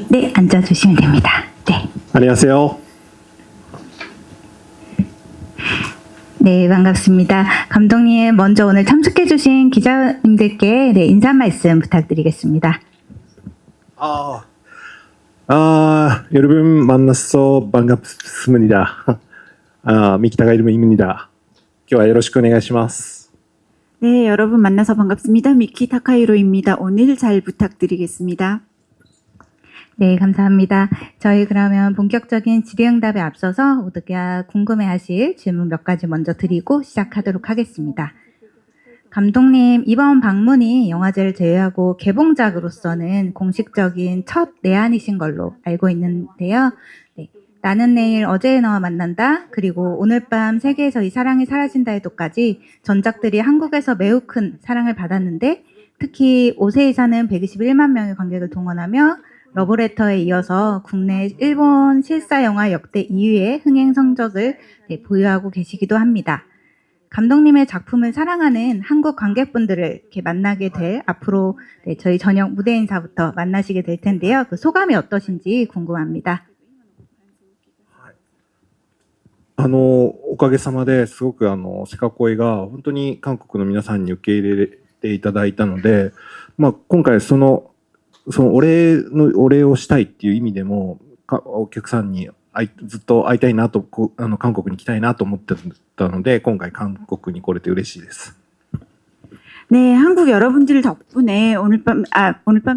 네, 앉아주시면 됩니다. 네. 안녕하세요. 네, 반갑습니다. 감독님, 먼저 오늘 참석해주신 기자님들께 네, 인사 말씀 부탁드리겠습니다. 여러분 만나서 반갑습니다. 미키타가 이름입니다. 今日はよろしくお願いします。 네, 여러분 만나서 반갑습니다. 미키 타카히로입니다. 오늘 잘 부탁드리겠습니다. 네, 감사합니다. 저희 그러면 본격적인 질의응답에 앞서서 모두가 궁금해하실 질문 몇 가지 먼저 드리고 시작하도록 하겠습니다. 감독님, 이번 방문이 영화제를 제외하고 개봉작으로서는 공식적인 첫 내한이신 걸로 알고 있는데요. 네, 나는 내일 어제의 너와 만난다, 그리고 오늘 밤 세계에서 이 사랑이 사라진다에도까지 전작들이 한국에서 매우 큰 사랑을 받았는데 특히 5세 이상은 121만 명의 관객을 동원하며 러브레터에 이어서 국내 일본 실사 영화 역대 2위의 흥행 성적을 보유하고 계시기도 합니다. 감독님의 작품을 사랑하는 한국 관객분들을 이렇게 만나게 될 앞으로 저희 저녁 무대 인사부터 만나시게 될 텐데요. 그 소감이 어떠신지 궁금합니다. おかげさまですごくセカコイが本当に韓国の皆さんに受け入れていただいたので、今回そのお礼をしたいっていう意味でもお客さんにずっと会いたいなと韓国に来たいなと思ってたので今回韓国に来れて嬉しいです。 네, 한국 여러분들 덕분에 오늘 밤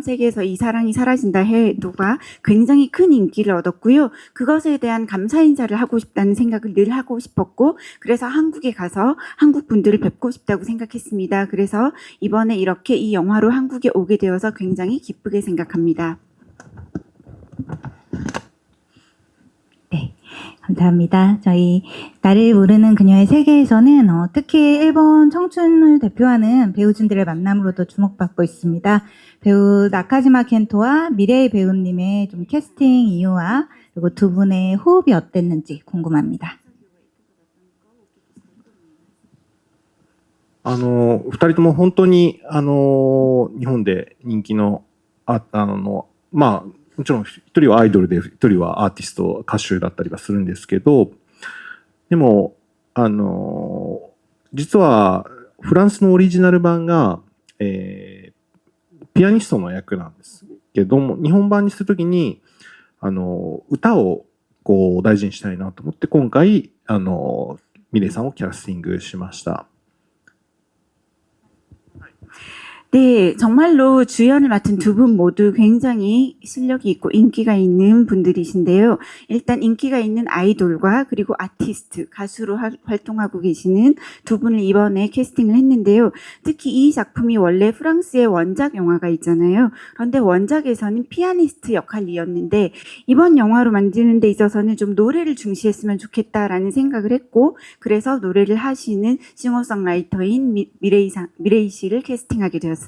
세계에서 이 사랑이 사라진다 해도가 굉장히 큰 인기를 얻었고요. 그것에 대한 감사 인사를 하고 싶다는 생각을 늘 하고 싶었고, 그래서 한국에 가서 한국 분들을 뵙고 싶다고 생각했습니다. 그래서 이번에 이렇게 이 영화로 한국에 오게 되어서 굉장히 기쁘게 생각합니다. 네, 감사합니다. 저희 나를 모르는 그녀의 세계에서는 특히 일본 청춘을 대표하는 배우진들의 만남으로도 주목받고 있습니다. 배우 나카지마 켄토와 미레이 배우님의 좀 캐스팅 이유와 그리고 두 분의 호흡이 어땠는지 궁금합니다. 二人とも本当に日本で人気のもちろん一人はアイドルで一人はアーティスト歌手だったりはするんですけど、でも実はフランスのオリジナル版が、ピアニストの役なんですけども、日本版にするときに歌をこう大事にしたいなと思って今回ミレイさんをキャスティングしました。 네, 정말로 주연을 맡은 두 분 모두 굉장히 실력이 있고 인기가 있는 분들이신데요. 일단 인기가 있는 아이돌과 그리고 아티스트, 가수로 활동하고 계시는 두 분을 이번에 캐스팅을 했는데요. 특히 이 작품이 원래 프랑스의 원작 영화가 있잖아요. 그런데 원작에서는 피아니스트 역할이었는데 이번 영화로 만드는 데 있어서는 좀 노래를 중시했으면 좋겠다라는 생각을 했고, 그래서 노래를 하시는 싱어송라이터인 미레이 씨를 캐스팅하게 되었습니다.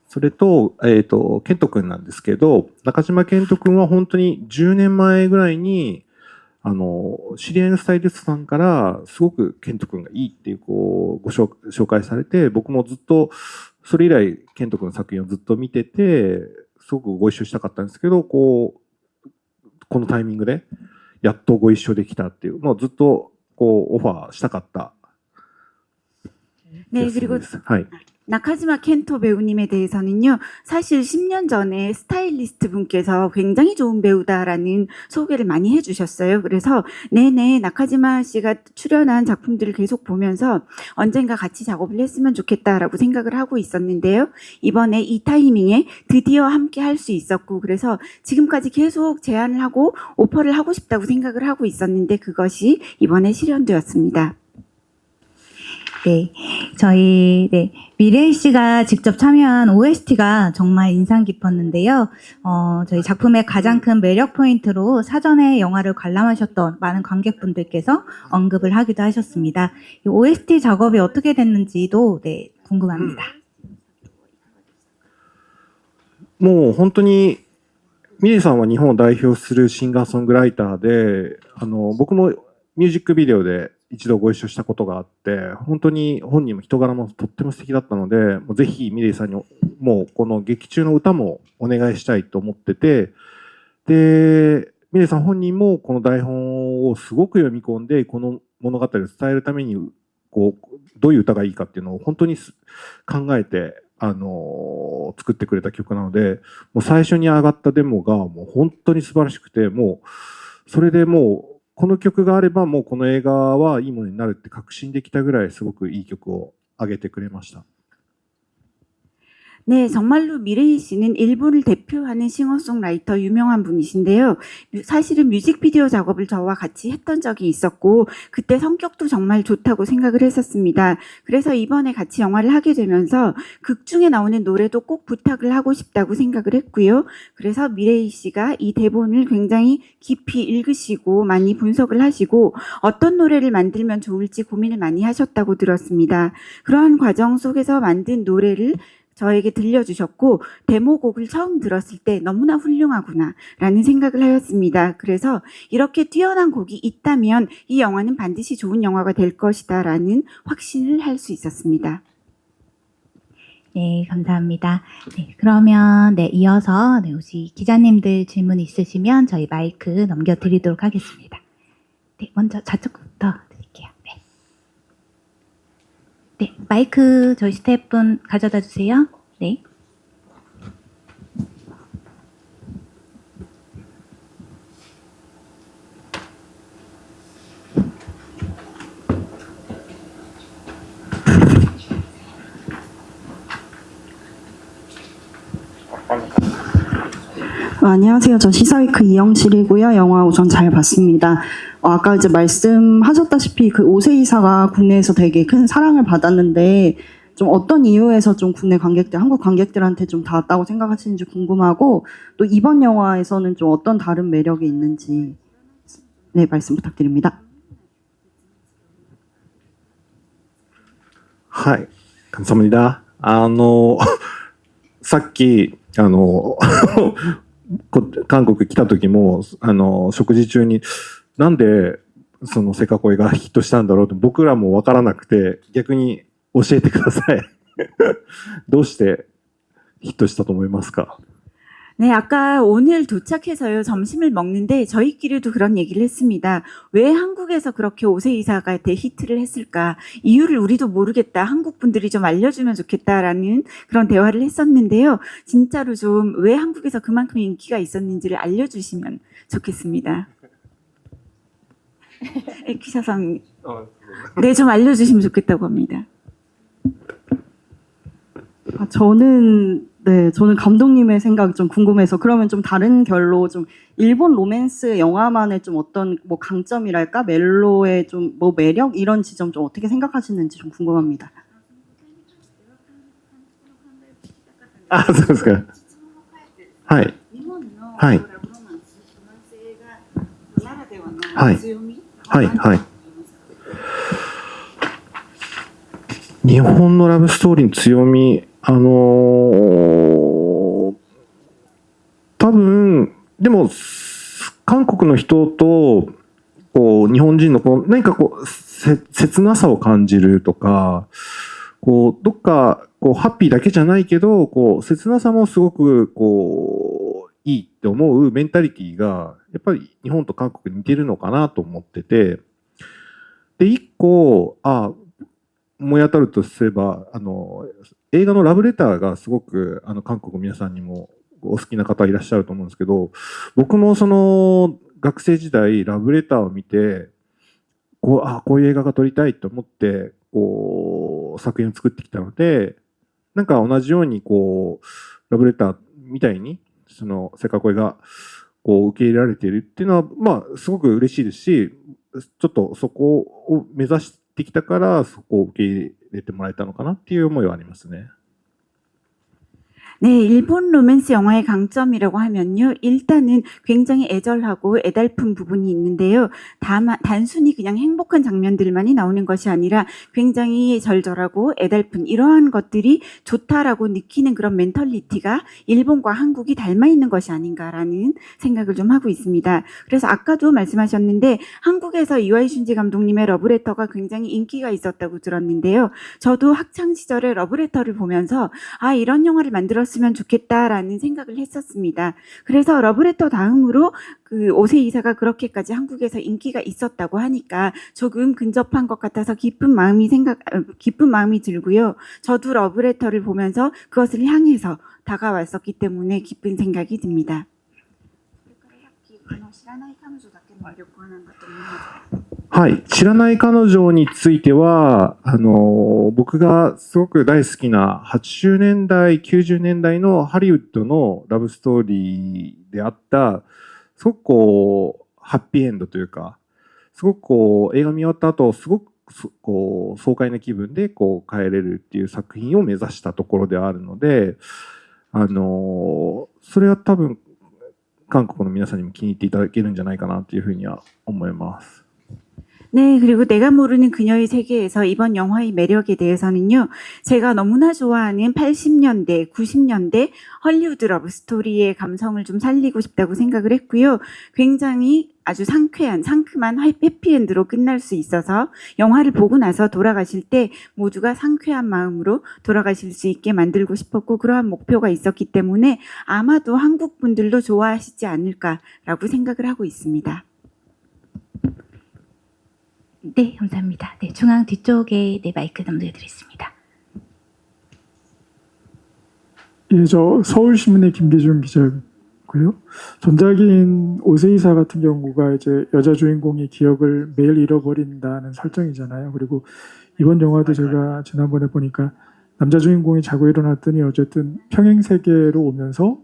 それと、ケント君なんですけど、中島健人君は本当に10年前ぐらいに、知り合いのスタイリストさんから、すごくケント君がいいっていう、ご紹介されて、僕もずっと、それ以来、ケント君の作品をずっと見てて、すごくご一緒したかったんですけど、このタイミングで、やっとご一緒できたっていう、もうずっと、オファーしたかった。네, 그리고 はい。 나카지마 켄토 배우님에 대해서는요, 사실 10년 전에 스타일리스트 분께서 굉장히 좋은 배우다라는 소개를 많이 해주셨어요. 그래서 내내 나카지마 씨가 출연한 작품들을 계속 보면서 언젠가 같이 작업을 했으면 좋겠다라고 생각을 하고 있었는데요. 이번에 이 타이밍에 드디어 함께 할 수 있었고, 그래서 지금까지 계속 제안을 하고 오퍼를 하고 싶다고 생각을 하고 있었는데 그것이 이번에 실현되었습니다. 네, 저희 미레이 씨가 직접 참여한 OST가 정말 인상 깊었는데요. 저희 작품의 가장 큰 매력 포인트로 사전에 영화를 관람하셨던 많은 관객분들께서 언급을 하기도 하셨습니다. 이 OST 작업이 어떻게 됐는지도 궁금합니다. もう本当にミレイさんは日本を代表するシンガーソングライターで、僕もミュージックビデオで一度ご一緒したことがあって、本当に本人も人柄もとっても素敵だったので、もうぜひミレイさんにもうこの劇中の歌もお願いしたいと思ってて、で、ミレイさん本人もこの台本をすごく読み込んで、この物語を伝えるためにこうどういう歌がいいかっていうのを本当に考えて、作ってくれた曲なので、もう最初に上がったデモがもう本当に素晴らしくて、もうそれでもうこの曲があればもうこの映画はいいものになるって確信できたぐらいすごくいい曲を上げてくれました。 네, 정말로 미레이 씨는 일본을 대표하는 싱어송라이터 유명한 분이신데요. 사실은 뮤직비디오 작업을 저와 같이 했던 적이 있었고 그때 성격도 정말 좋다고 생각을 했었습니다. 그래서 이번에 같이 영화를 하게 되면서 극 중에 나오는 노래도 꼭 부탁을 하고 싶다고 생각을 했고요. 그래서 미레이 씨가 이 대본을 굉장히 깊이 읽으시고 많이 분석을 하시고 어떤 노래를 만들면 좋을지 고민을 많이 하셨다고 들었습니다. 그러한 과정 속에서 만든 노래를 저에게 들려주셨고 데모곡을 처음 들었을 때 너무나 훌륭하구나 라는 생각을 하였습니다. 그래서 이렇게 뛰어난 곡이 있다면 이 영화는 반드시 좋은 영화가 될 것이다 라는 확신을 할 수 있었습니다. 네, 감사합니다. 네, 그러면 네, 이어서 네, 혹시 기자님들 질문 있으시면 저희 마이크 넘겨드리도록 하겠습니다. 네, 먼저 저쪽부터 드릴게요. 네. 네, 마이크 저희 스태프분 가져다 주세요. 네. 안녕하세요. 저 시사위크 이영실이고요. 영화 우선 잘 봤습니다. 아까 이제 말씀하셨다시피 그 오세이사가 국내에서 되게 큰 사랑을 받았는데 좀 어떤 이유에서 좀 국내 관객들, 한국 관객들한테 좀 닿았다고 생각하시는지 궁금하고 또 이번 영화에서는 좀 어떤 다른 매력이 있는지 네, 말씀 부탁드립니다. はい、감사합니다。さっき韓国来た時も食事中になんでそのセカコイがヒットしたんだろうと僕らも分からなくて逆に教えてください。どうしてヒットしたと思いますか？ 네, 아까 오늘 도착해서요, 점심을 먹는데 저희끼리도 그런 얘기를 했습니다. 왜 한국에서 그렇게 오세이사가 대히트를 했을까? 이유를 우리도 모르겠다. 한국 분들이 좀 알려주면 좋겠다라는 그런 대화를 했었는데요. 진짜로 좀 왜 한국에서 그만큼 인기가 있었는지를 알려주시면 좋겠습니다. 기사상 네, 좀 알려주시면 좋겠다고 합니다. 저는 감독님의 생각이 좀 궁금해서 그러면 좀 다른 결로 좀 일본 로맨스 영화만의 좀 어떤 뭐 강점이랄까 멜로의 좀 뭐 매력 이런 지점 좀 어떻게 생각하시는지 좀 궁금합니다. あ、そうですか。はい。はい。はい。はい。はい。日本のラブストーリーの強み、多分でも韓国の人とこう日本人のこう何かこう切なさを感じるとか、こうどっかこうハッピーだけじゃないけどこう切なさもすごくこういいって思うメンタリティがやっぱり日本と韓国に似てるのかなと思ってて、で一個思い当たるとすれば映画のラブレターがすごく韓国の皆さんにもお好きな方いらっしゃると思うんですけど、僕もその学生時代ラブレターを見てこういう映画が撮りたいと思ってこう作品を作ってきたので、なんか同じようにこうラブレターみたいにそのセカコイがこう受け入れられているっていうのはまあすごく嬉しいですし、ちょっとそこを目指してきたからそこを受け入れてもらえたのかなっていう思いはありますね。 네, 일본 로맨스 영화의 강점이라고 하면요. 일단은 굉장히 애절하고 애달픈 부분이 있는데요. 다만 단순히 그냥 행복한 장면들만이 나오는 것이 아니라 굉장히 절절하고 애달픈 이러한 것들이 좋다라고 느끼는 그런 멘털리티가 일본과 한국이 닮아 있는 것이 아닌가라는 생각을 좀 하고 있습니다. 그래서 아까도 말씀하셨는데 한국에서 이와이 슌지 감독님의 러브레터가 굉장히 인기가 있었다고 들었는데요. 저도 학창 시절에 러브레터를 보면서 아, 이런 영화를 만들었으면 좋겠다라는 생각을 했었습니다. 그래서 러브레터 다음으로 그 오세 이사가 그렇게까지 한국에서 인기가 있었다고 하니까 조금 근접한 것 같아서 기쁜 마음이 들고요. 저도 러브레터를 보면서 그것을 향해서 다가왔었기 때문에 기쁜 생각이 듭니다. はい。知らない彼女については、僕がすごく大好きな80年代、90年代のハリウッドのラブストーリーであった、すごくこう、ハッピーエンドというか、すごくこう、映画見終わった後、すごくこう、爽快な気分でこう、帰れるっていう作品を目指したところではあるので、それは多分、韓国の皆さんにも気に入っていただけるんじゃないかなというふうには思います。 네, 그리고 내가 모르는 그녀의 세계에서 이번 영화의 매력에 대해서는요, 제가 너무나 좋아하는 80년대, 90년대 헐리우드 러브 스토리의 감성을 좀 살리고 싶다고 생각을 했고요. 굉장히 아주 상큼한 해피엔드로 끝날 수 있어서 영화를 보고 나서 돌아가실 때 모두가 상쾌한 마음으로 돌아가실 수 있게 만들고 싶었고 그러한 목표가 있었기 때문에 아마도 한국 분들도 좋아하시지 않을까라고 생각을 하고 있습니다. 네, 감사합니다. 네, 중앙 뒤쪽에 네, 마이크 넘겨드리겠습니다. 예, 저 서울신문의 김기준 기자고요. 전작인 오세이사 같은 경우가 이제 여자 주인공이 기억을 매일 잃어버린다는 설정이잖아요. 그리고 이번 영화도 제가 지난번에 보니까 남자 주인공이 자고 일어났더니 어쨌든 평행 세계로 오면서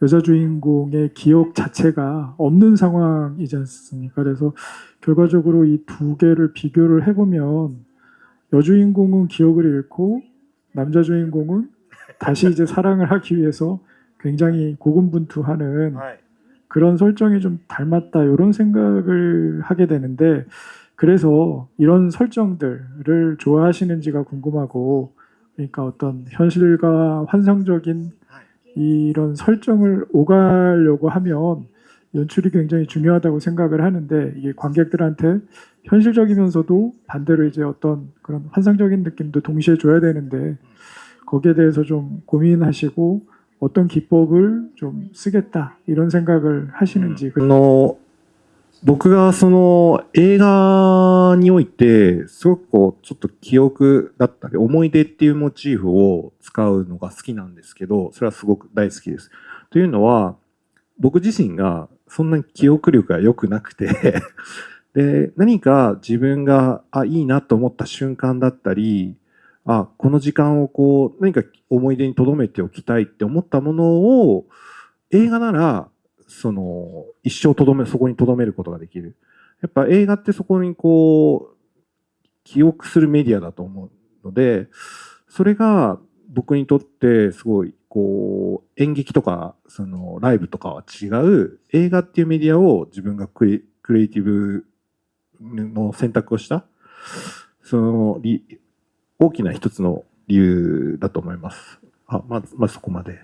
여자 주인공의 기억 자체가 없는 상황이지 않습니까? 그래서 결과적으로 이 두 개를 비교를 해보면 여주인공은 기억을 잃고 남자 주인공은 다시 이제 사랑을 하기 위해서 굉장히 고군분투하는 그런 설정이 좀 닮았다 이런 생각을 하게 되는데 그래서 이런 설정들을 좋아하시는지가 궁금하고 그러니까 어떤 현실과 환상적인 이런 설정을 오가려고 하면 연출이 굉장히 중요하다고 생각을 하는데 이게 관객들한테 현실적이면서도 반대로 이제 어떤 그런 환상적인 느낌도 동시에 줘야 되는데 거기에 대해서 좀 고민하시고 어떤 기법을 좀 쓰겠다 이런 생각을 하시는지 僕がその映画においてすごくこうちょっと記憶だったり思い出っていうモチーフを使うのが好きなんですけどそれはすごく大好きです。というのは僕自身がそんなに記憶力が良くなくてで何か自分がいいなと思った瞬間だったりこの時間をこう何か思い出に留めておきたいって思ったものを映画ならその一生そこに留めることができる。やっぱ映画ってそこにこう記憶するメディアだと思うので、それが僕にとってすごいこう演劇とかそのライブとかは違う映画っていうメディアを自分がクリエイティブの選択をしたその大きな一つの理由だと思います。まずそこまで。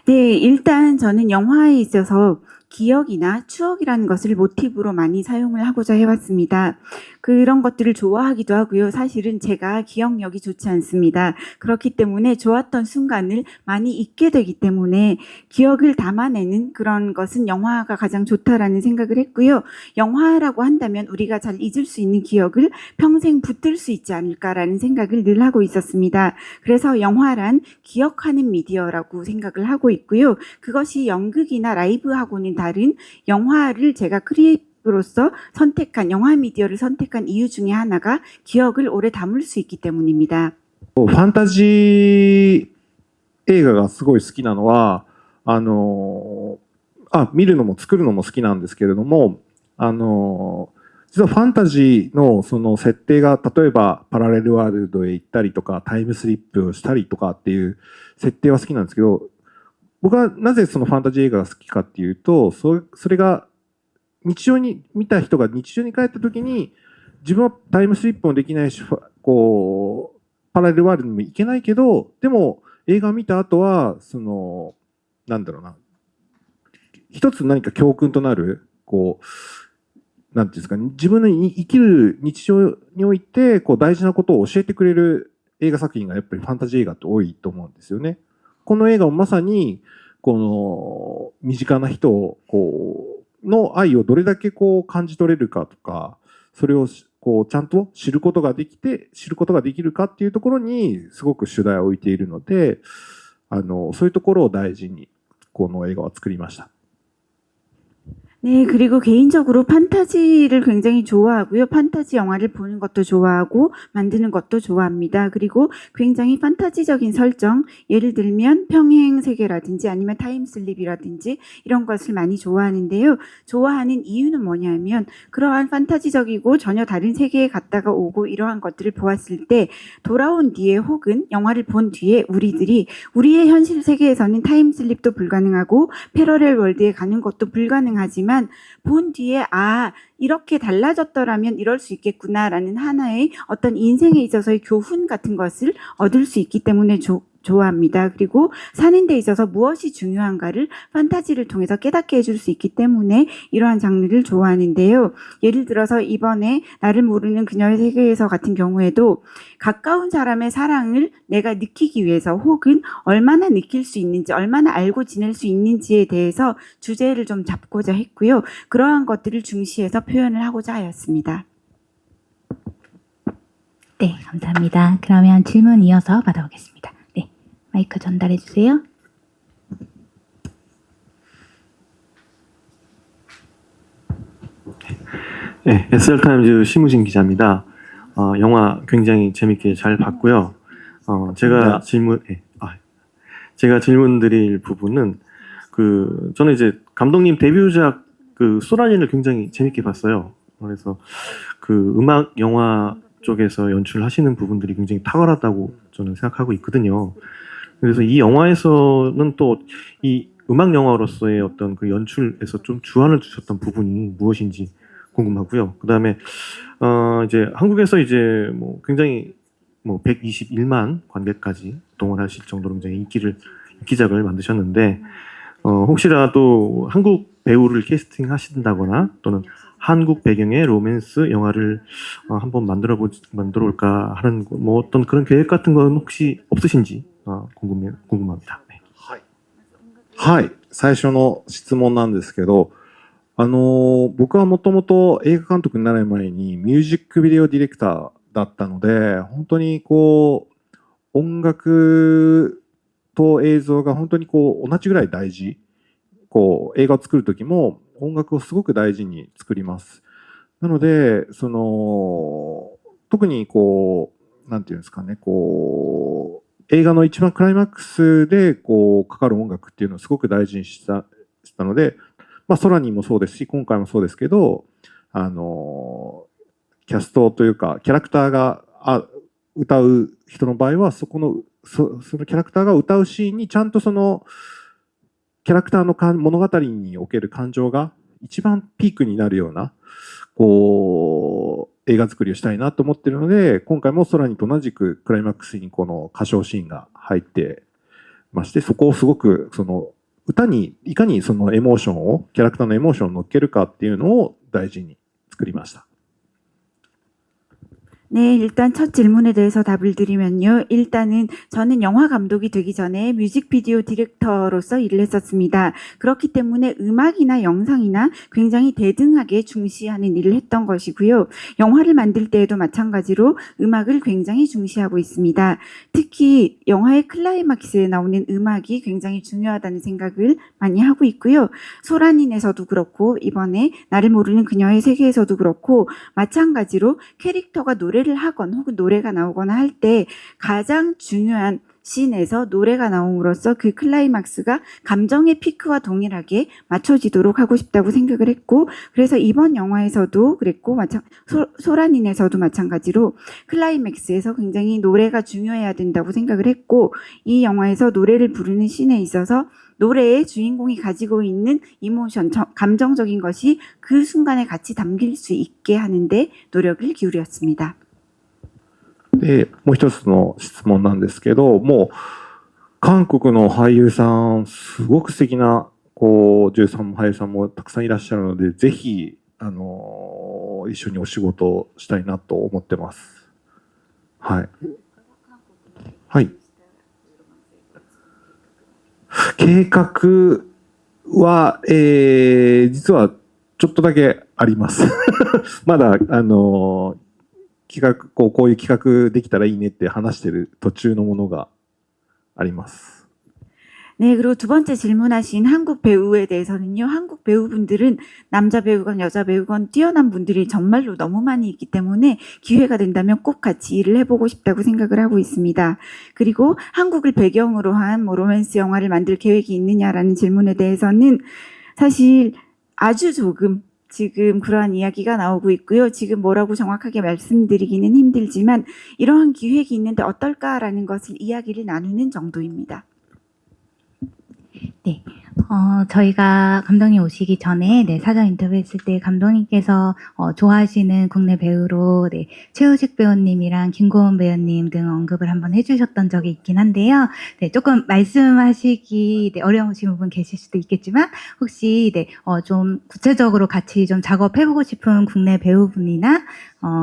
네, 일단 저는 영화에 있어서 기억이나 추억이라는 것을 모티브로 많이 사용을 하고자 해왔습니다. 그런 것들을 좋아하기도 하고요. 사실은 제가 기억력이 좋지 않습니다. 그렇기 때문에 좋았던 순간을 많이 잊게 되기 때문에 기억을 담아내는 그런 것은 영화가 가장 좋다라는 생각을 했고요. 영화라고 한다면 우리가 잘 잊을 수 있는 기억을 평생 붙들 수 있지 않을까라는 생각을 늘 하고 있었습니다. 그래서 영화란 기억하는 미디어라고 생각을 하고 있고요. 그것이 연극이나 라이브하고는 다른 영화를 제가 크리에이터로서 선택한 영화 미디어를 선택한 이유 중에 하나가 기억을 오래 담을 수 있기 때문입니다. ファンタジー映画がすごい好きなのは見るのも作るのも好きなんですけれども実はファンタジーのその設定が例えばパラレルワールドへ行ったりとかタイムスリップをしたりとかっていう設定は好きなんですけど、僕はなぜそのファンタジー映画が好きかっていうと、それが日常に見た人が日常に帰った時に、自分はタイムスリップもできないし、こうパラレルワールドにも行けないけど、でも映画を見た後はそのなんだろうな、一つ何か教訓となるこうなんていうんですかね、自分の生きる日常においてこう大事なことを教えてくれる映画作品がやっぱりファンタジー映画って多いと思うんですよね。この映画もまさにこの身近な人をの愛をどれだけ感じ取れるかとか、それをちゃんと知ることができるかっていうところにすごく主題を置いているので、そういうところを大事にこの映画は作りました。 네, 그리고 개인적으로 판타지를 굉장히 좋아하고요. 판타지 영화를 보는 것도 좋아하고 만드는 것도 좋아합니다. 그리고 굉장히 판타지적인 설정, 예를 들면 평행 세계라든지 아니면 타임슬립이라든지 이런 것을 많이 좋아하는데요. 좋아하는 이유는 뭐냐면 그러한 판타지적이고 전혀 다른 세계에 갔다가 오고 이러한 것들을 보았을 때 돌아온 뒤에 혹은 영화를 본 뒤에 우리들이 우리의 현실 세계에서는 타임슬립도 불가능하고 패러렐 월드에 가는 것도 불가능하지만 본 뒤에 이렇게 달라졌더라면 이럴 수 있겠구나라는 하나의 어떤 인생에 있어서의 교훈 같은 것을 얻을 수 있기 때문에 좋아합니다. 그리고 사는 데 있어서 무엇이 중요한가를 판타지를 통해서 깨닫게 해줄 수 있기 때문에 이러한 장르를 좋아하는데요. 예를 들어서 이번에 나를 모르는 그녀의 세계에서 같은 경우에도 가까운 사람의 사랑을 내가 느끼기 위해서 혹은 얼마나 느낄 수 있는지, 얼마나 알고 지낼 수 있는지에 대해서 주제를 좀 잡고자 했고요. 그러한 것들을 중시해서 표현을 하고자 하였습니다. 네, 감사합니다. 그러면 질문 이어서 받아보겠습니다. 네, 마이크 전달해 주세요. 네, SR타임즈 심우진 기자입니다. 영화 굉장히 재밌게 잘 봤고요. 제가 질문드릴 부분은 저는 이제 감독님 데뷔작 소라닌을 굉장히 재밌게 봤어요. 그래서 음악 영화 쪽에서 연출하시는 부분들이 굉장히 탁월하다고 저는 생각하고 있거든요. 그래서 이 영화에서는 또 이 음악 영화로서의 어떤 연출에서 좀 주안을 주셨던 부분이 무엇인지 궁금하고요. 그 다음에 이제 한국에서 이제 굉장히 121만 관객까지 동원하실 정도로 굉장히 인기작을 만드셨는데, 혹시라도 한국 배우를 캐스팅하신다거나 또는 한국 배경의 로맨스 영화를 한번 만들어 볼까 하는 어떤 그런 계획 같은 건 혹시 없으신지 궁금합니다. 네. はい、最初の質問なんですけど、僕はもともと映画監督になる前にミュージックビデオディレクターだったので、本当に音楽と映像が本当に同じぐらい大事。映画を作る時も音楽をすごく大事に作ります。なので特になんていうんですかね、映画の一番クライマックスでかかる音楽っていうのをすごく大事にしたので、ソラニンもそうですし、今回もそうですけど、キャストというかキャラクターが歌う人の場合はそのキャラクターが歌うシーンにちゃんとそのキャラクターの物語における感情が一番ピークになるような映画作りをしたいなと思っているので、今回もソラニンと同じくクライマックスにこの歌唱シーンが入ってまして、そこをすごく歌にいかにそのエモーションを、キャラクターのエモーションを乗っけるかっていうのを大事に作りました。 네, 일단 첫 질문에 대해서 답을 드리면요. 일단은 저는 영화 감독이 되기 전에 뮤직비디오 디렉터로서 일을 했었습니다. 그렇기 때문에 음악이나 영상이나 굉장히 대등하게 중시하는 일을 했던 것이고요. 영화를 만들 때에도 마찬가지로 음악을 굉장히 중시하고 있습니다. 특히 영화의 클라이막스에 나오는 음악이 굉장히 중요하다는 생각을 많이 하고 있고요. 소라닌에서도 그렇고 이번에 나를 모르는 그녀의 세계에서도 그렇고 마찬가지로 캐릭터가 노래를 하건 혹은 노래가 나오거나 할 때 가장 중요한 씬에서 노래가 나옴으로써 그 클라이막스가 감정의 피크와 동일하게 맞춰지도록 하고 싶다고 생각을 했고, 그래서 이번 영화에서도 그랬고, 소라닌에서도 마찬가지로 클라이맥스에서 굉장히 노래가 중요해야 된다고 생각을 했고, 이 영화에서 노래를 부르는 씬에 있어서 노래의 주인공이 가지고 있는 이모션, 감정적인 것이 그 순간에 같이 담길 수 있게 하는데 노력을 기울였습니다. で、もう一つの質問なんですけど、もう、韓国の俳優さん、すごく素敵な、女優さんも俳優さんもたくさんいらっしゃるので、ぜひ、一緒にお仕事をしたいなと思ってます。はい。はい。計画は、実はちょっとだけあります。まだ、企画、こういう企画できたらいいねって話してる途中のものがあります。 네, 그리고 두 번째 질문하신 한국 배우에 대해서는요, 한국 배우분들은 남자 배우건 여자 배우건 뛰어난 분들이 정말로 너무 많이 있기 때문에 기회가 된다면 꼭 같이 일을 해보고 싶다고 생각을 하고 있습니다. 그리고 한국을 배경으로 한 로맨스 영화를 만들 계획이 있느냐라는 질문에 대해서는 사실 아주 조금 지금 그러한 이야기가 나오고 있고요. 지금 뭐라고 정확하게 말씀드리기는 힘들지만 이러한 기획이 있는데 어떨까라는 것을 이야기를 나누는 정도입니다. 네. 저희가 감독님 오시기 전에 사전 인터뷰했을 때 감독님께서 좋아하시는 국내 배우로 최우식 배우님이랑 김고은 배우님 등 언급을 한번 해주셨던 적이 있긴 한데요. 조금 말씀하시기 어려우신 부분 계실 수도 있겠지만 혹시 좀 구체적으로 같이 좀 작업해보고 싶은 국내 배우분이나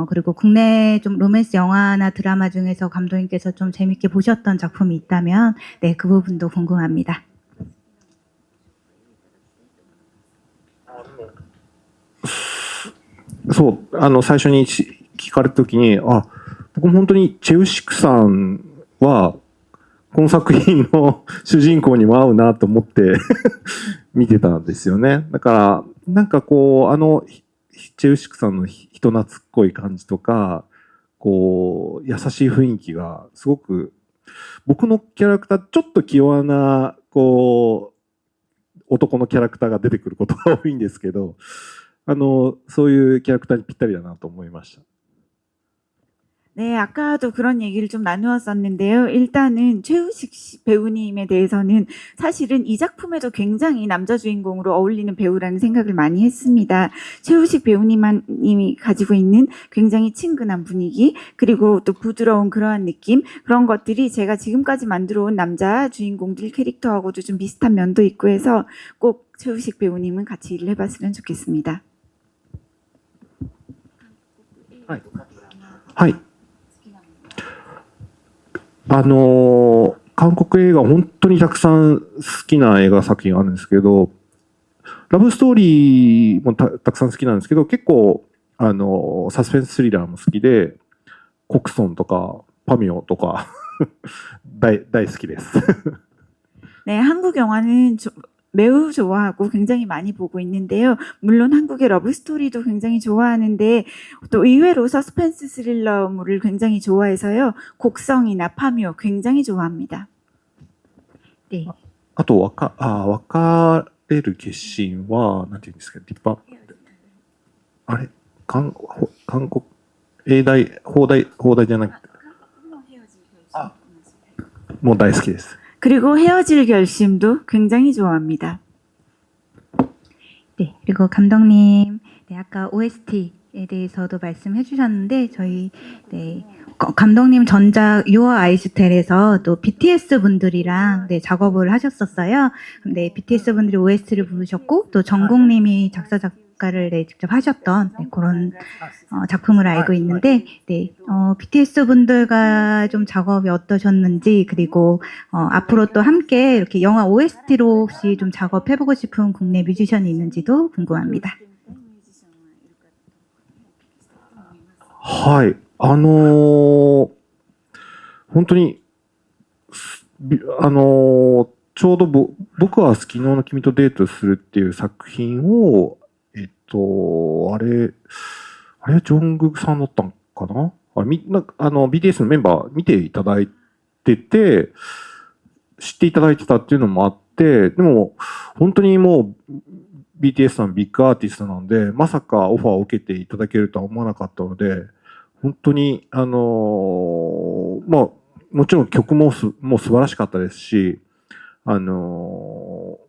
그리고 국내 좀 로맨스 영화나 드라마 중에서 감독님께서 좀 재밌게 보셨던 작품이 있다면 그 부분도 궁금합니다. そう、最初に聞かれたときに、僕も本当にチェウシクさんは、この作品の主人公にも合うなと思って見てたんですよね。だから、なんかチェウシクさんの人懐っこい感じとか、優しい雰囲気が、すごく、僕のキャラクター、ちょっと気弱な、男のキャラクターが出てくることが多いんですけど、そういうキャラクターにぴったりだなと思いました。 네, 아까도 그런 얘기를 좀 나누었었는데요. 일단은 최우식 배우님에 대해서는 사실은 이 작품에도 굉장히 남자 주인공으로 어울리는 배우라는 생각을 많이 했습니다. 최우식 배우님이 가지고 있는 굉장히 친근한 분위기, 그리고 또 부드러운 그러한 느낌, 그런 것들이 제가 지금까지 만들어 온 남자 주인공들 캐릭터하고도 좀 비슷한 면도 있고 해서 꼭 최우식 배우님은 같이 일을 해봤으면 좋겠습니다. はい。はい。韓国映画本当にたくさん好きな映画作品あるんですけど、ラブストーリーもたくさん好きなんですけど、結構、サスペンススリラーも好きで、コクソンとか、パミオとか大好きです。 네, 한국 영화는 매우 좋아하고 굉장히 많이 보고 있는데요. 물론 한국의 러브스토리도 굉장히 좋아하는데 또 의외로 서스펜스 스릴러물을 굉장히 좋아해서요. 곡성이나 파묘 굉장히 좋아합니다. 네. あと、別れる決心は、なんていうんですか、あれ韓国、放題じゃなくて、もう大好きです。 그리고 헤어질 결심도 굉장히 좋아합니다. 네, 그리고 감독님, 아까 OST에 대해서도 말씀해 주셨는데, 저희, 감독님 전작 유어 아이스텔에서 또 BTS 분들이랑 작업을 하셨었어요. BTS 분들이 OST를 부르셨고, 또 전국님이 작사를 직접 하셨던 그런 작품을 알고 있는데, BTS 분들과 좀 작업이 어떠셨는지, 그리고 앞으로 또 함께 이렇게 영화 OST로 혹시 좀 작업해보고 싶은 국내 뮤지션이 있는지도 궁금합니다. はい。本当に、ちょうど僕は昨日の君とデートするっていう作品を、あれ、ジョングクさんだったんかなBTS のメンバー見ていただいってて、知っていただいてたっていうのもあって、でも本当にもう BTS さんビッグアーティストなんで、まさかオファーを受けていただけるとは思わなかったので、本当にまあもちろん曲ももう素晴らしかったですし、も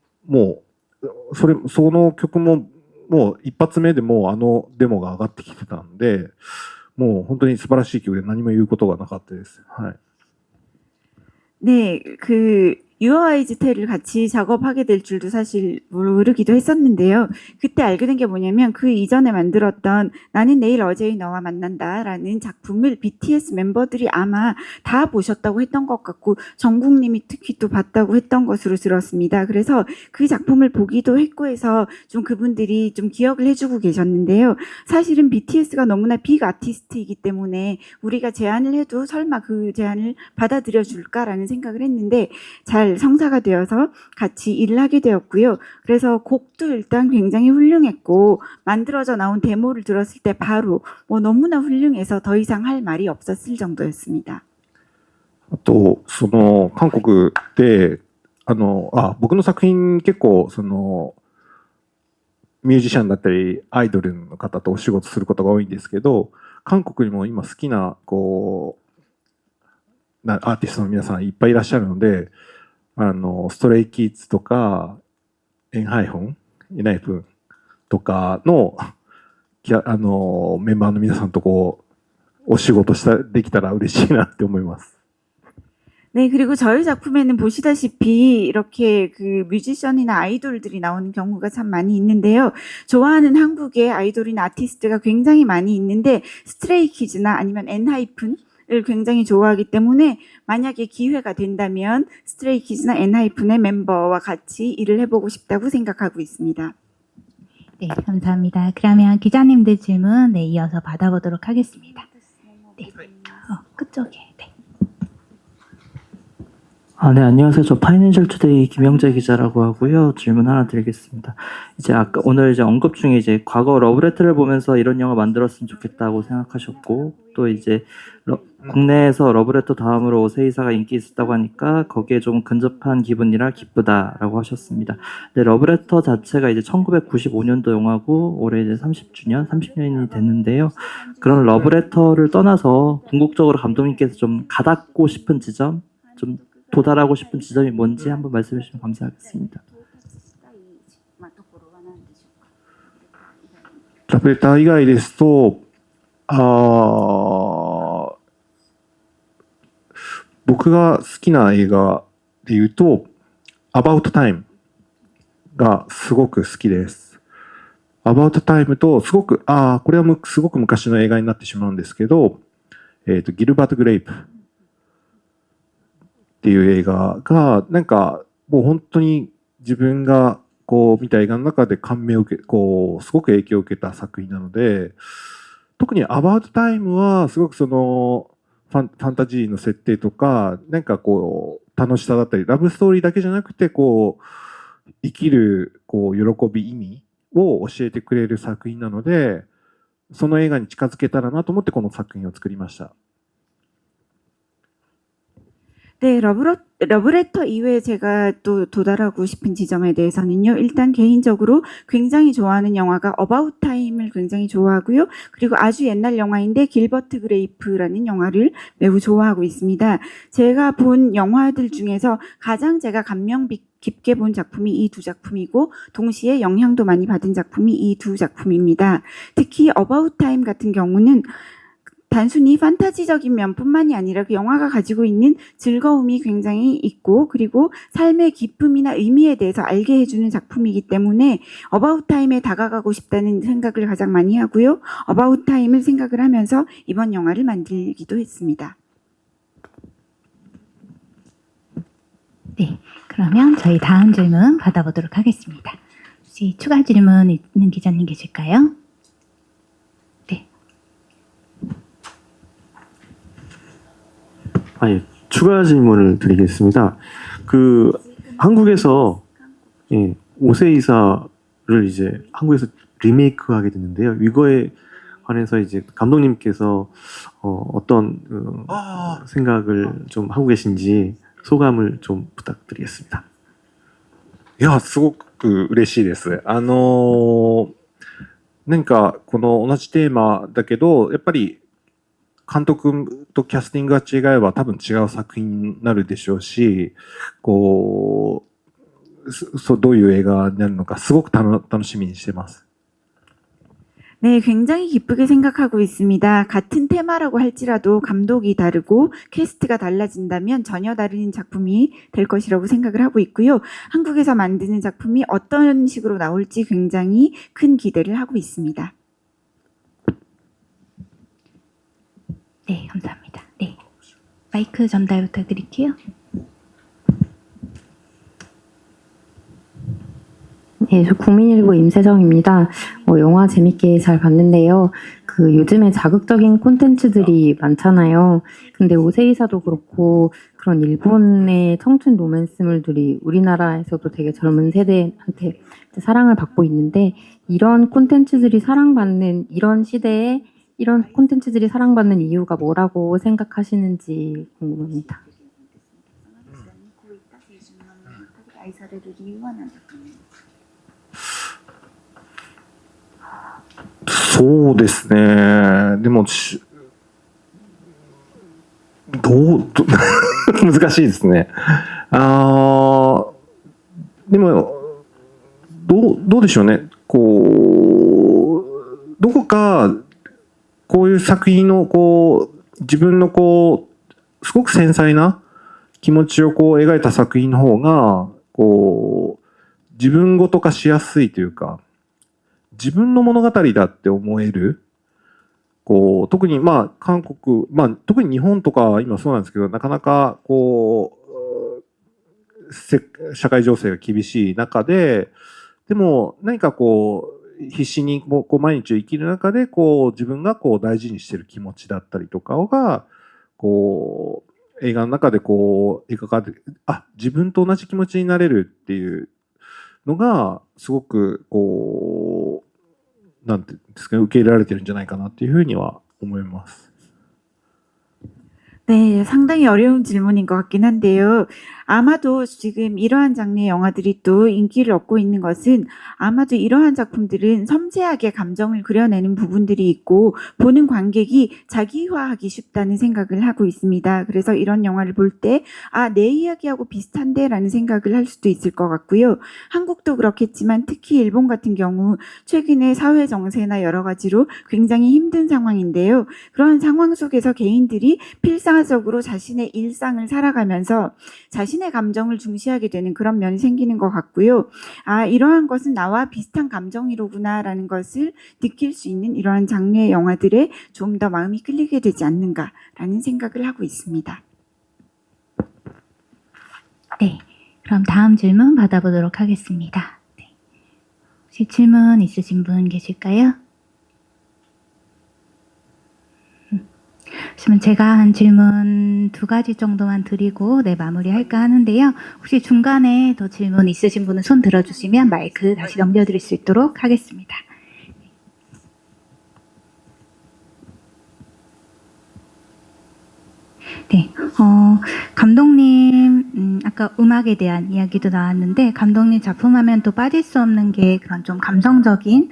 うその曲ももう一発目でもうデモが上がってきてたんで、もう本当に素晴らしい曲で何も言うことがなかったです。はい。 네, Your Eyes Tell을 같이 작업하게 될 줄도 사실 모르기도 했었는데요. 그때 알게 된 게 뭐냐면 그 이전에 만들었던 나는 내일 어제의 너와 만난다라는 작품을 BTS 멤버들이 아마 다 보셨다고 했던 것 같고 정국님이 특히 또 봤다고 했던 것으로 들었습니다. 그래서 그 작품을 보기도 했고 해서 좀 그분들이 좀 기억을 해주고 계셨는데요. 사실은 BTS가 너무나 빅 아티스트이기 때문에 우리가 제안을 해도 설마 그 제안을 받아들여 줄까라는 생각을 했는데 잘 성사가 되어서 같이 일을 하게 되었고요. 그래서 곡도 일단 굉장히 훌륭했고 만들어져 나온 데모를 들었을 때 바로 너무나 훌륭해서 더 이상 할 말이 없었을 정도였습니다. あと韓国で僕の作品結構ミュージシャンだったりアイドルの方とお仕事することが多いんですけど、韓国にも今好きなアーティストの皆さんいっぱいいらっしゃるので、ストレイキッズとかエンハイプンとかのメンバーの皆さんとお仕事できたら嬉しいなって思います。 네, 그리고 저희 작품에는 보시다시피 이렇게 그 뮤지션이나 아이돌들이 나오는 경우가 참 많이 있는데요. 좋아하는 한국의 아이돌이나 아티스트가 굉장히 많이 있는데 스트레이키즈나 아니면 엔하이픈을 굉장히 좋아하기 때문에 만약에 기회가 된다면 스트레이키즈나 엔하이픈의 멤버와 같이 일을 해보고 싶다고 생각하고 있습니다. 네, 감사합니다. 그러면 기자님들 질문 이어서 받아보도록 하겠습니다. 네, 끝쪽에. 네. 네, 안녕하세요. 저 파이낸셜 투데이 김영재 기자라고 하고요. 질문 하나 드리겠습니다. 오늘 언급 중에 과거 러브레터를 보면서 이런 영화 만들었으면 좋겠다고 생각하셨고, 또 국내에서 러브레터 다음으로 오세이사가 인기 있었다고 하니까 거기에 좀 근접한 기분이라 기쁘다라고 하셨습니다. 근데 러브레터 자체가 1995년도 영화고 올해 30년이 됐는데요. 그런 러브레터를 떠나서 궁극적으로 감독님께서 좀 가닿고 싶은 지점, 좀 도달하고 싶은 지점이 뭔지 한번 말씀해 주시면 감사하겠습니다. ラブレター以外ですと、僕が好きな映画で言うと、About Time がすごく好きです。About Time とすごく、これはすごく昔の映画になってしまうんですけど、ギルバート・グレイプっていう映画がなんかもう本当に自分が見た映画の中で感銘を受けすごく影響を受けた作品なので、特に About Time はすごくファンタジーの設定とかなんか楽しさだったりラブストーリーだけじゃなくて生きる喜び意味を教えてくれる作品なので、その映画に近づけたらなと思ってこの作品を作りました。 네, 러브레터 이외에 제가 또 도달하고 싶은 지점에 대해서는요. 일단 개인적으로 굉장히 좋아하는 영화가 About Time을 굉장히 좋아하고요. 그리고 아주 옛날 영화인데 길버트 그레이프라는 영화를 매우 좋아하고 있습니다. 제가 본 영화들 중에서 가장 제가 감명 깊게 본 작품이 이 두 작품이고 동시에 영향도 많이 받은 작품이 이 두 작품입니다. 특히 About Time 같은 경우는 단순히 판타지적인 면뿐만이 아니라 그 영화가 가지고 있는 즐거움이 굉장히 있고 그리고 삶의 기쁨이나 의미에 대해서 알게 해주는 작품이기 때문에 About Time에 다가가고 싶다는 생각을 가장 많이 하고요. About Time을 생각을 하면서 이번 영화를 만들기도 했습니다. 네, 그러면 저희 다음 질문 받아보도록 하겠습니다. 혹시 추가 질문 있는 기자님 계실까요? 추가 질문을 드리겠습니다. 한국에서 오세이사를 한국에서 리메이크하게 됐는데요. 이거에 관해서 이제 감독님께서 어떤 생각을 좀 하고 계신지 소감을 좀 부탁드리겠습니다. いや、すごく嬉しいです。何かこの同じテーマだけど、やっぱり監督とキャスティングが違えば多分違う作品になるでしょうし、こう、どういう映画になるのかすごく楽しみにしてます。 네, 굉장히 기쁘게 생각하고 있습니다. 같은 테마라고 할지라도 감독이 다르고 캐스트가 달라진다면 전혀 다른 작품이 될 것이라고 생각을 하고 있고요. 한국에서 만드는 작품이 어떤 식으로 나올지 굉장히 큰 기대를 하고 있습니다. 네, 감사합니다. 네, 마이크 전달 부탁드릴게요. 네, 저 국민일보 임세정입니다. 영화 재밌게 잘 봤는데요. 요즘에 자극적인 콘텐츠들이 많잖아요. 근데 오세이사도 그렇고 그런 일본의 청춘 로맨스물들이 우리나라에서도 되게 젊은 세대한테 사랑을 받고 있는데 이런 콘텐츠들이 사랑받는 이런 시대에 이런 콘텐츠들이 사랑받는 이유가 뭐라고 생각하시는지 궁금합니다.そうですね。でも難しいですね。でもどうでしょうね。こうどこかこういう作品の自分のすごく繊細な気持ちを描いた作品の方が自分ごと化しやすいというか、自分の物語だって思える。特に韓国、特に日本とか今そうなんですけど、なかなか社会情勢が厳しい中で、でも何か必死に毎日を生きる中で自分が大事にしている気持ちだったりとかが映画の中で描かれて、自分と同じ気持ちになれるっていうのがすごくなんていうんですかね、受け入れられてるんじゃないかなっていうふうには思います。 네, 상당히 어려운 질문인 것 같긴 한데요. 아마도 지금 이러한 장르의 영화들이 또 인기를 얻고 있는 것은 아마도 이러한 작품들은 섬세하게 감정을 그려내는 부분들이 있고 보는 관객이 자기화하기 쉽다는 생각을 하고 있습니다. 그래서 이런 영화를 볼 때 내 이야기하고 비슷한데 라는 생각을 할 수도 있을 것 같고요. 한국도 그렇겠지만 특히 일본 같은 경우 최근에 사회 정세나 여러 가지로 굉장히 힘든 상황인데요. 그러한 상황 속에서 개인들이 필사적으로 자신의 일상을 살아가면서 자신의 감정을 중시하게 되는 그런 면이 생기는 것 같고요. 이러한 것은 나와 비슷한 감정이로구나라는 것을 느낄 수 있는 이러한 장르의 영화들에 좀 더 마음이 끌리게 되지 않는가라는 생각을 하고 있습니다. 네, 그럼 다음 질문 받아보도록 하겠습니다. 네. 혹시 질문 있으신 분 계실까요? 그러면 제가 한 질문 2가지 정도만 드리고 마무리할까 하는데요. 혹시 중간에 더 질문 있으신 분은 손 들어주시면 마이크 다시 넘겨드릴 수 있도록 하겠습니다. 네, 감독님, 아까 음악에 대한 이야기도 나왔는데, 감독님 작품하면 또 빠질 수 없는 게 그런 좀 감성적인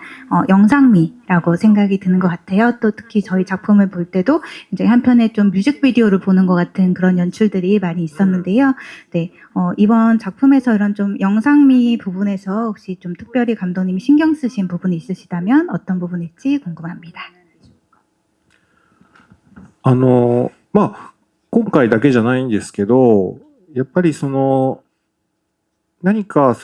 영상미라고 생각이 드는 것 같아요. 또 특히 저희 작품을 볼 때도 이제 한편에 좀 뮤직비디오를 보는 것 같은 그런 연출들이 많이 있었는데요. 네, 이번 작품에서 이런 좀 영상미 부분에서 혹시 좀 특별히 감독님이 신경 쓰신 부분이 있으시다면 어떤 부분일지 궁금합니다. 今回だけじゃないんですけど、やっぱり何か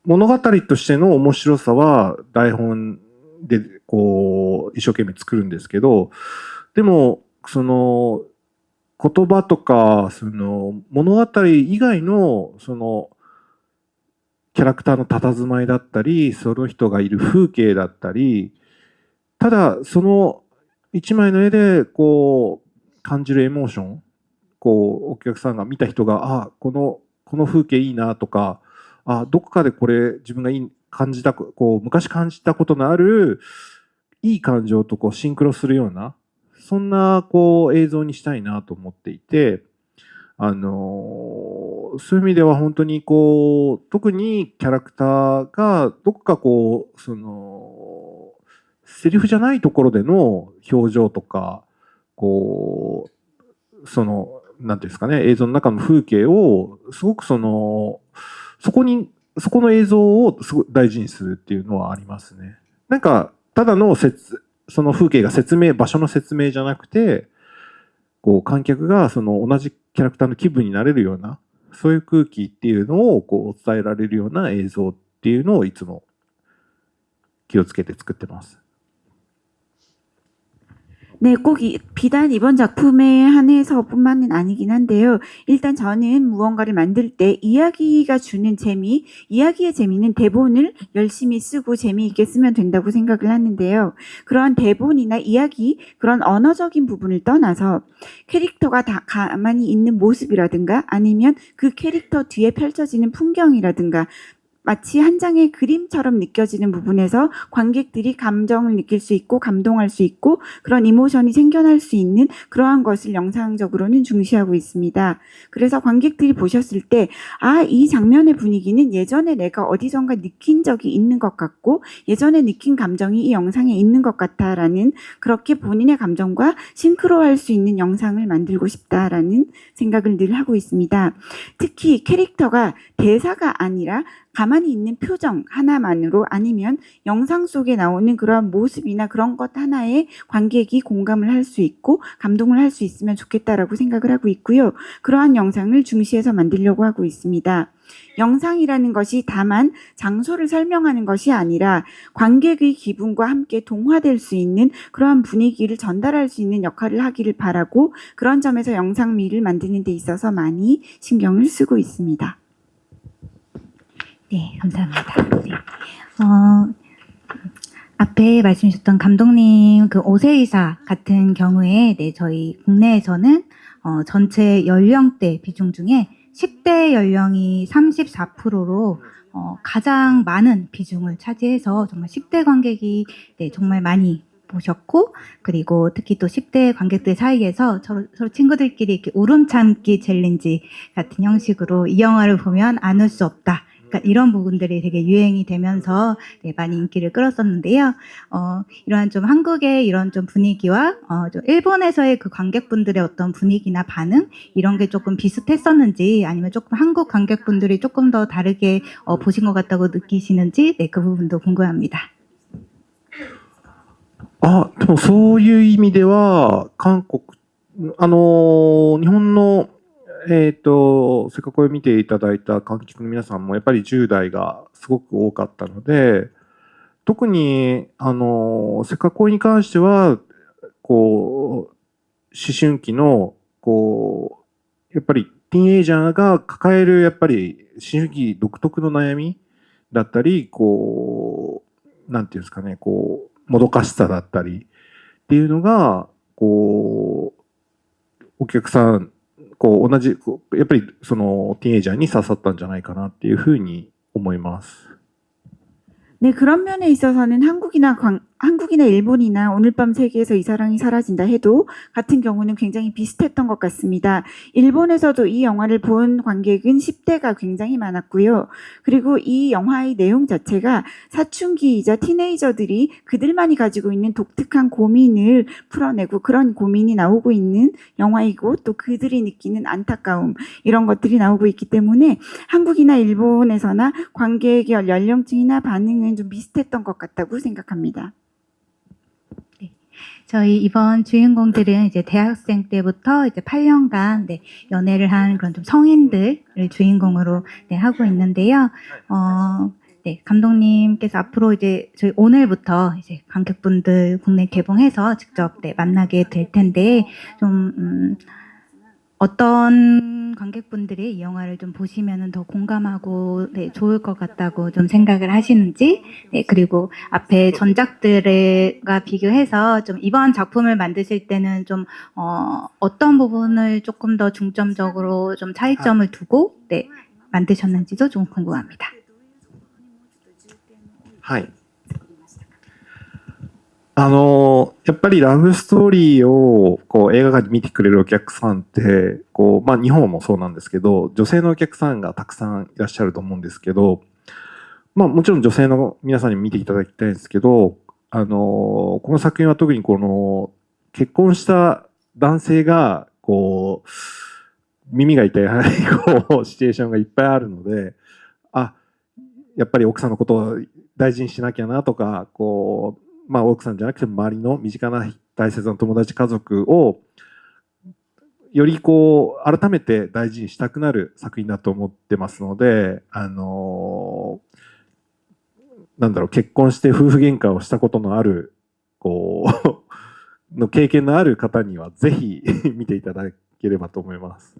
物語としての面白さは台本で一生懸命作るんですけど、でも言葉とか物語以外のキャラクターの佇まいだったり、その人がいる風景だったり、ただ一枚の絵で感じるエモーション、お客さんが見た人がこの風景いいなとか、どこかでこれ自分が感じたこう昔感じたことのあるいい感情とこうシンクロするようなそんなこう映像にしたいなと思っていて、そういう意味では本当にこう特にキャラクターがどこかこうそのセリフじゃないところでの表情とかこうそのなんていうんですかね、映像の中の風景をすごくそこの映像をすごい大事にするっていうのはありますね。なんかただのその風景が場所の説明じゃなくて、こう観客がその同じキャラクターの気分になれるようなそういう空気っていうのをこう伝えられるような映像っていうのをいつも気をつけて作ってます。 네, 꼭 비단 이번 작품에 한해서뿐만은 아니긴 한데요. 일단 저는 무언가를 만들 때 이야기가 주는 재미, 이야기의 재미는 대본을 열심히 쓰고 재미있게 쓰면 된다고 생각을 하는데요. 그런 대본이나 이야기, 그런 언어적인 부분을 떠나서 캐릭터가 다 가만히 있는 모습이라든가 아니면 그 캐릭터 뒤에 펼쳐지는 풍경이라든가 마치 한 장의 그림처럼 느껴지는 부분에서 관객들이 감정을 느낄 수 있고 감동할 수 있고 그런 이모션이 생겨날 수 있는 그러한 것을 영상적으로는 중시하고 있습니다. 그래서 관객들이 보셨을 때 이 장면의 분위기는 예전에 내가 어디선가 느낀 적이 있는 것 같고 예전에 느낀 감정이 이 영상에 있는 것 같다라는 그렇게 본인의 감정과 싱크로할 수 있는 영상을 만들고 싶다라는 생각을 늘 하고 있습니다. 특히 캐릭터가 대사가 아니라 가만히 있는 표정 하나만으로 아니면 영상 속에 나오는 그러한 모습이나 그런 것 하나에 관객이 공감을 할 수 있고 감동을 할 수 있으면 좋겠다라고 생각을 하고 있고요. 그러한 영상을 중시해서 만들려고 하고 있습니다. 영상이라는 것이 다만 장소를 설명하는 것이 아니라 관객의 기분과 함께 동화될 수 있는 그러한 분위기를 전달할 수 있는 역할을 하기를 바라고 그런 점에서 영상미를 만드는 데 있어서 많이 신경을 쓰고 있습니다. 네, 감사합니다. 네. 앞에 말씀 주셨던 감독님 그 오세이사 같은 경우에 네, 저희 국내에서는 전체 연령대 비중 중에 10대 연령이 34%로 가장 많은 비중을 차지해서 정말 10대 관객이 네, 정말 많이 보셨고 그리고 특히 또 10대 관객들 사이에서 서로 친구들끼리 이렇게 울음 참기 챌린지 같은 형식으로 이 영화를 보면 안 울 수 없다. 그러니까 이런 부분들이 되게 유행이 되면서 네, 많이 인기를 끌었었는데요. 이러한 좀 한국의 이런 좀 분위기와 좀 일본에서의 그 관객분들의 어떤 분위기나 반응 이런 게 조금 비슷했었는지 아니면 조금 한국 관객분들이 조금 더 다르게 보신 것 같다고 느끼시는지 네, 그 부분도 궁금합니다. でもそういう意味では韓国日本のせっかくこれ見ていただいた観客の皆さんもやっぱり10代がすごく多かったので、特にせっかくこれに関してはこう思春期のこうやっぱりティーンエイジャーが抱えるやっぱり思春期独特の悩みだったりこうなんていうんですかねこうもどかしさだったりっていうのがこうお客さんこう同じやっぱりそのティーンエイジャーに刺さったんじゃないかなっていうふうに思います。 네, 그런 면에 있어서는 한국이나 일본이나 오늘 밤 세계에서 이 사랑이 사라진다 해도 같은 경우는 굉장히 비슷했던 것 같습니다. 일본에서도 이 영화를 본 관객은 10대가 굉장히 많았고요. 그리고 이 영화의 내용 자체가 사춘기이자 티네이저들이 그들만이 가지고 있는 독특한 고민을 풀어내고 그런 고민이 나오고 있는 영화이고 또 그들이 느끼는 안타까움 이런 것들이 나오고 있기 때문에 한국이나 일본에서나 관객의 연령층이나 반응은 좀 비슷했던 것 같다고 생각합니다. 저희 이번 주인공들은 이제 대학생 때부터 이제 8년간 네, 연애를 한 그런 좀 성인들을 주인공으로 네, 하고 있는데요. 네, 감독님께서 앞으로 이제 저희 오늘부터 이제 관객분들 국내 개봉해서 직접 네, 만나게 될 텐데 좀 어떤 관객분들이 이 영화를 좀 보시면은 더 공감하고 네, 좋을 것 같다고 좀 생각을 하시는지 네, 그리고 앞에 전작들과 비교해서 좀 이번 작품을 만드실 때는 좀 어떤 부분을 조금 더 중점적으로 좀 차이점을 두고 네, 만드셨는지도 좀 궁금합니다. はい。やっぱりラブストーリーをこう映画館で見てくれるお客さんってこう、まあ、日本もそうなんですけど、女性のお客さんがたくさんいらっしゃると思うんですけど、まあ、もちろん女性の皆さんに見ていただきたいんですけど、この作品は特にこの結婚した男性がこう耳が痛いこうシチュエーションがいっぱいあるので、やっぱり奥さんのことを大事にしなきゃなとか、こうまあ、奥さんじゃなくても周りの身近な大切な友達家族をよりこう改めて大事にしたくなる作品だと思ってますので、なんだろう、結婚して夫婦喧嘩をしたことのあるこうの経験のある方にはぜひ見ていただければと思います。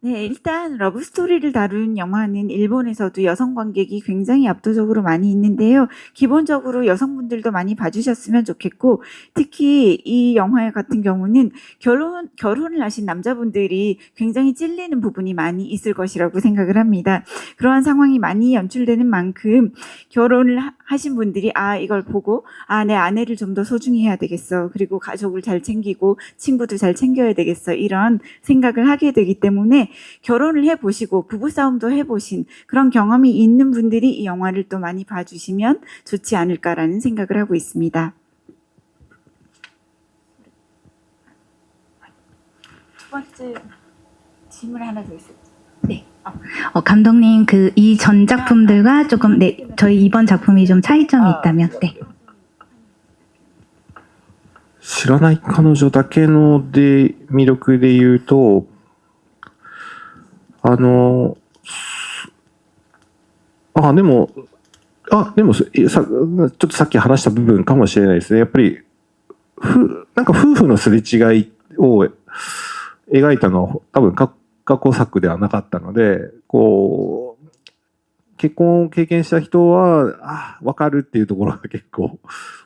네, 일단 러브스토리를 다룬 영화는 일본에서도 여성 관객이 굉장히 압도적으로 많이 있는데요. 기본적으로 여성분들도 많이 봐주셨으면 좋겠고, 특히 이 영화 같은 경우는 결혼을 하신 남자분들이 굉장히 찔리는 부분이 많이 있을 것이라고 생각을 합니다. 그러한 상황이 많이 연출되는 만큼 결혼을 하신 분들이 이걸 보고 내 아내를 좀 더 소중히 해야 되겠어. 그리고 가족을 잘 챙기고 친구도 잘 챙겨야 되겠어. 이런 생각을 하게 되기 때문에 결혼을 해보시고 부부싸움도 해보신 그런 경험이 있는 분들이 이 영화를 또 많이 봐주시면 좋지 않을까라는 생각을 하고 있습니다. 두 번째 질문 하나 더 있어요. 네. 감독님 이 전 작품들과 조금 저희 이번 작품이 좀 차이점이 있다면 네. 知らない彼女だけので魅力で言うと、でもちょっとさっき話した部分かもしれないですね。やっぱりなんか夫婦のすれ違いを描いたのは多分過去作ではなかったので、こう結婚を経験した人は分かるっていうところが結構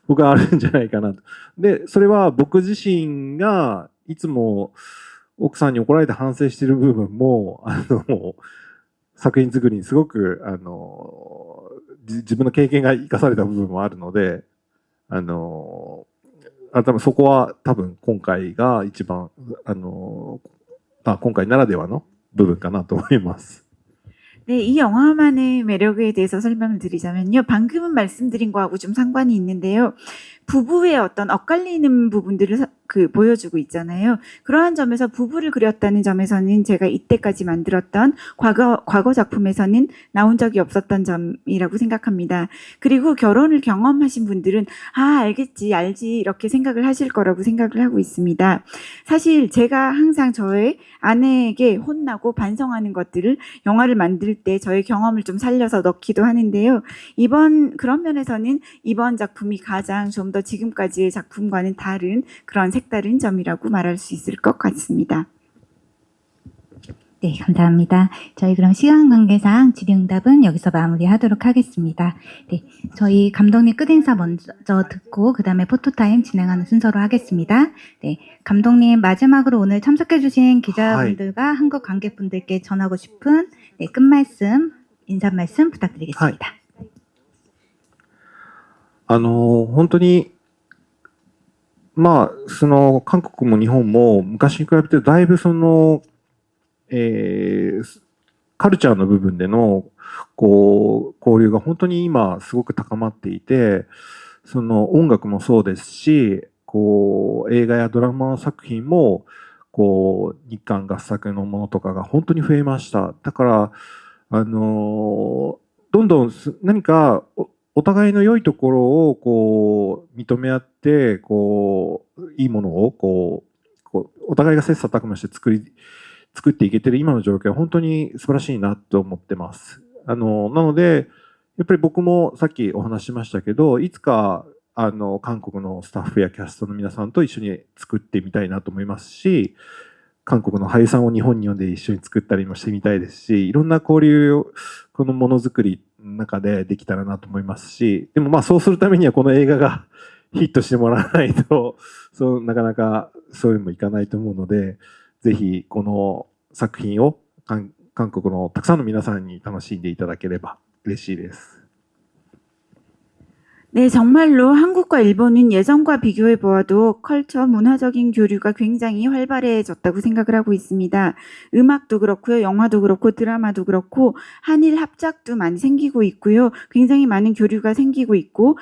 僕はあるんじゃないかなと。でそれは僕自身がいつも奥さんに怒られて反省している部分も作品作りにすごく自分の経験が生かされた部分もあるので、多分そこは多分今回が一番今回ならではの部分かなと思います。 네, 이 영화만의 매력에 대해서 설명을 드리자면요. 방금은 말씀드린 거하고 좀 상관이 있는데요. 부부의 어떤 엇갈리는 부분들을 보여주고 있잖아요. 그러한 점에서 부부를 그렸다는 점에서는 제가 이때까지 만들었던 과거 작품에서는 나온 적이 없었던 점이라고 생각합니다. 그리고 결혼을 경험하신 분들은 알지 이렇게 생각을 하실 거라고 생각을 하고 있습니다. 사실 제가 항상 저의 아내에게 혼나고 반성하는 것들을 영화를 만들 때 저의 경험을 좀 살려서 넣기도 하는데요. 그런 면에서는 이번 작품이 가장 좀 더 지금까지의 작품과는 다른 그런 색다른 점이라고 말할 수 있을 것 같습니다. 네, 감사합니다. 저희 그럼 시간 관계상 질의응답은 여기서 마무리하도록 하겠습니다. 네, 저희 감독님 끝인사 먼저 듣고 그 다음에 포토타임 진행하는 순서로 하겠습니다. 네, 감독님 마지막으로 오늘 참석해주신 기자분들과 한국 관객분들께 전하고 싶은 끝말씀, 인사말씀 부탁드리겠습니다. 本当にまあ韓国も日本も昔に比べてだいぶカルチャーの部分での交流が本当に今すごく高まっていて、音楽もそうですし、映画やドラマ作品も日韓合作のものとかが本当に増えました。だからどんどん何かお互いの良いところを認め合っていいものをお互いが切磋琢磨して作っていけてる今の状況は本当に素晴らしいなと思ってます。なのでやっぱり僕もさっきお話ししましたけど、いつか韓国のスタッフやキャストの皆さんと一緒に作ってみたいなと思いますし、韓国の俳優さんを日本に呼んで一緒に作ったりもしてみたいですし、いろんな交流をこのものづくりの中でできたらなと思いますし、でもそうするためにはこの映画がヒットしてもらわないとなかなかそういうのもいかないと思うので、ぜひこの作品を韓国のたくさんの皆さんに楽しんでいただければ嬉しいです。 네, 정말로 한국과 일본은 예전과 비교해 보아도 컬처, 문화적인 교류가 굉장히 활발해졌다고 생각을 하고 있습니다. 음악도 그렇고요, 영화도 그렇고, 드라마도 그렇고, 한일 합작도 많이 생기고 있고요. 굉장히 많은 교류가 생기고 있고,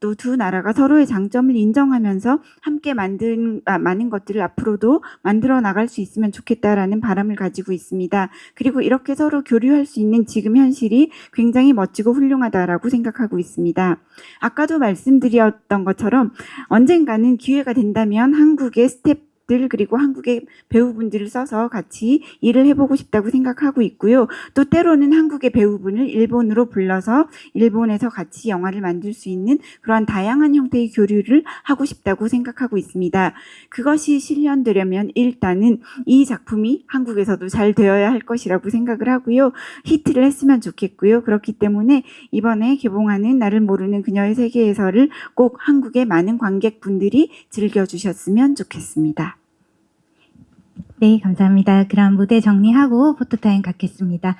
또 두 나라가 서로의 장점을 인정하면서 함께 만든 많은 것들을 앞으로도 만들어 나갈 수 있으면 좋겠다라는 바람을 가지고 있습니다. 그리고 이렇게 서로 교류할 수 있는 지금 현실이 굉장히 멋지고 훌륭하다라고 생각하고 있습니다. 아까도 말씀드렸던 것처럼 언젠가는 기회가 된다면 한국의 스텝들 그리고 한국의 배우분들을 써서 같이 일을 해보고 싶다고 생각하고 있고요. 또 때로는 한국의 배우분을 일본으로 불러서 일본에서 같이 영화를 만들 수 있는 그러한 다양한 형태의 교류를 하고 싶다고 생각하고 있습니다. 그것이 실현되려면 일단은 이 작품이 한국에서도 잘 되어야 할 것이라고 생각을 하고요. 히트를 했으면 좋겠고요. 그렇기 때문에 이번에 개봉하는 나를 모르는 그녀의 세계에서를 꼭 한국의 많은 관객분들이 즐겨주셨으면 좋겠습니다. 네, 감사합니다. 그럼 무대 정리하고 포토타임 갖겠습니다.